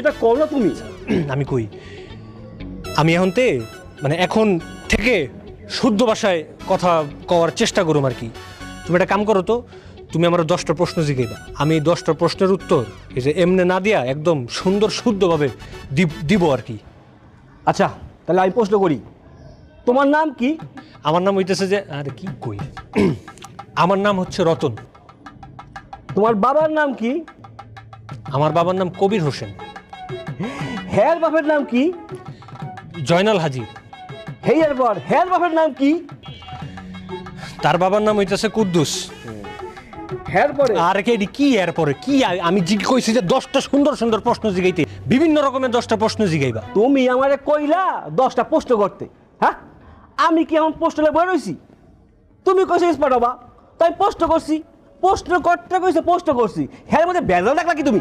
সেটা কও না তুমি। আমি কই, আমি এখন থেকে শুদ্ধ ভাষায় কথা কওয়ার চেষ্টা করুম আর কি। তুমি একটা কাম করো তো, তুমি আমার 10টা প্রশ্ন জিজ্ঞাসা, আমি 10টা প্রশ্নের উত্তর এই যে এমনি না দিয়া একদম সুন্দর শুদ্ধভাবে দিব আর কি। আচ্ছা তাহলে আমি প্রশ্ন করি, তোমার নাম কি? আমার নাম হইতেছে যে, আরে কি কই, আমার নাম হচ্ছে রতন। তোমার বাবার নাম কি? আমার বাবার নাম কবির হোসেন। হ্যার বাপের নাম কি? জয়নাল হাজি। হেয়ার পর হ্যার বাপের নাম কি? তার বাবার নাম হইতেছে কুদ্দুস। হ্যার পরে আর কি এরপরে কি? আমি কইছি যে 10টা সুন্দর সুন্দর প্রশ্ন জিগাইতে, বিভিন্ন রকমের 10টা প্রশ্ন জিগাইবা। তুমি আমারে কইলা 10টা প্রশ্ন করতে, হ্যাঁ? আমি কি এখন প্রশ্ন বই রইছি? তুমি কইছো পাঠাবা, তাই প্রশ্ন করছি, প্রশ্ন করতে কইছে প্রশ্ন করছি। হ্যাঁ মধ্যে বেজাল দেখলা কি তুমি?